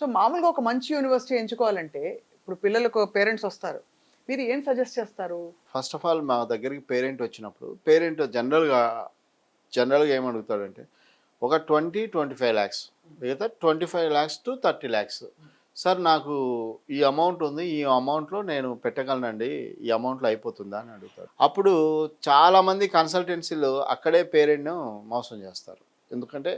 So, మామూలుగా ఒక మంచి యూనివర్సిటీ ఎంచుకోవాలంటే, ఇప్పుడు పిల్లలకు పేరెంట్స్ వస్తారు. మీరు ఏం సజెస్ట్ చేస్తారు? ఫస్ట్ ఆఫ్ ఆల్ మా దగ్గరికి పేరెంట్ వచ్చినప్పుడు, పేరెంట్ జనరల్‌గా ఏమడుగుతాడంటే, ఒక 25 లాక్స్ లేదా 25,00,000-30 లాక్స్. సార్ నాకు ఈ అమౌంట్ ఉంది. ఈ అమౌంట్‌లో నేను పెట్టగలనండి. ఈ అమౌంట్‌లో అయిపోతుందా అని అడుగుతాడు. అప్పుడు చాలామంది కన్సల్టెన్సీలు అక్కడే పేరెంట్‌ను మోసం చేస్తారు. ఎందుకంటే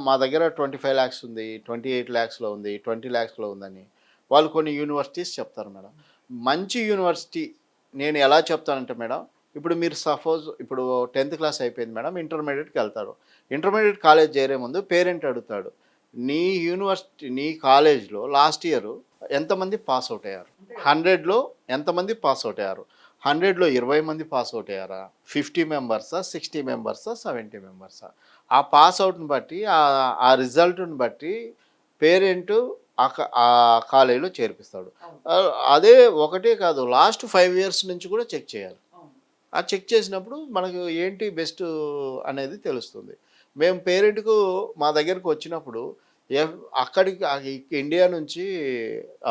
మా దగ్గర 25 లాక్స్ ఉంది, 28 లాక్స్‌లో ఉంది, 20 లాక్స్‌లో ఉందని వాళ్ళు కొన్ని యూనివర్సిటీస్ చెప్తారు మేడం. మంచి యూనివర్సిటీ నేను ఎలా చెప్తానంటే మేడం, ఇప్పుడు మీరు సపోజ్ ఇప్పుడు 10థ్ క్లాస్ అయిపోయింది మేడం. ఇంటర్మీడియేట్‌కెళ్తారు. ఇంటర్మీడియేట్ కాలేజ్ చేరే ముందు పేరెంట్ అడుగుతాడు. నీ కాలేజ్‌లో లాస్ట్ ఇయర్ ఎంతమంది పాస్ ఔట్ అయ్యారు? 100లో ఎంతమంది పాస్ ఔట్ అయ్యారు? 100లో 20 మంది పాస్ ఔట్ అయ్యారా? 50 మెంబర్సా? 60 మెంబర్సా? 70 మెంబర్సా? ఆ పాస్ ఔట్‌ని బట్టి ఆ రిజల్ట్‌ని బట్టి పేరెంటు ఆ కాలేజ్‌లో చేర్పిస్తాడు. అవును. అదే ఒకటే కాదు లాస్ట్ 5 ఇయర్స్ నుంచి కూడా చెక్ చేయాలి. అవును. ఆ చెక్ చేసినప్పుడు మనకు ఏంటి బెస్ట్ అనేది తెలుస్తుంది. మేము పేరెంట్‌కు మా దగ్గరకు వచ్చినప్పుడు ఎఫ్ అక్కడికి ఇండియా నుంచి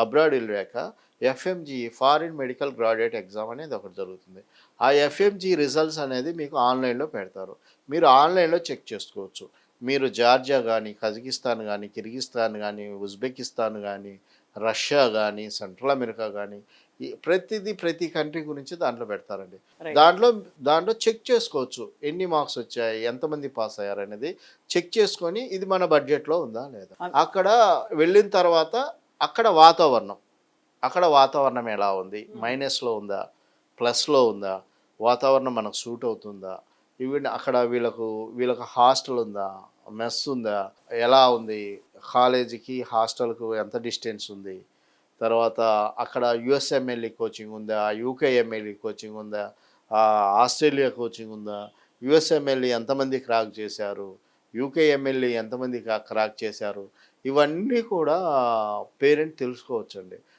అబ్రాడ్ ఎళ్ళాక FMG foreign medical graduate exam అనేది ఒకటి జరుగుతుంది. ఆ ఎఫ్ఎంజీ రిజల్ట్స్ అనేది మీకు ఆన్‌లైన్‌లో పెడతారు. మీరు ఆన్‌లైన్‌లో చెక్ చేసుకోవచ్చు. మీరు జార్జియా గానీ, కజకిస్తాన్ గానీ, కిర్గిస్థాన్ గానీ, ఉజ్బెకిస్తాన్ గానీ, రష్యా గానీ, సెంట్రల్ అమెరికా గానీ ప్రతి కంట్రీ గురించి దాంట్లో పెడతారండి. రైట్. దాంట్లో దాంట్లో చెక్ చేసుకోవచ్చు. ఎన్ని మార్క్స్ వచ్చాయి? ఎంతమంది పాస్ అయ్యారనేది చెక్ చేసుకొని ఇది మన బడ్జెట్‌లో ఉందా? లేదా? అన్ అక్కడ వెళ్ళిన తర్వాత అక్కడ వాతావరణం, అక్కడ వాతావరణం ఎలా ఉంది? హ్మ్. మైనస్‌లో ఉందా? ప్లస్‌లో ఉందా? వాతావరణం మనకు సూట్ అవుతుందా? ఈవెన్ అక్కడ వీళ్ళకి హాస్టల్ ఉందా? మెస్ ఉందా? ఎలా ఉంది? కాలేజీకి, హాస్టల్‌కు ఎంత డిస్టెన్స్ ఉంది? తర్వాత అక్కడ యూఎస్ఎంఎల్ఈ కోచింగ్ ఉందా? యూకేఎంఎల్ఈ కోచింగ్ ఉందా? ఆస్ట్రేలియా కోచింగ్ ఉందా? యూఎస్ఎంఎల్ఈ ఎంతమంది క్రాక్ చేశారు? యూకేఎంఎల్ఈ ఎంతమంది క్రాక్ చేశారు? ఇవన్నీ కూడా పేరెంట్ తెలుసుకోవచ్చండి.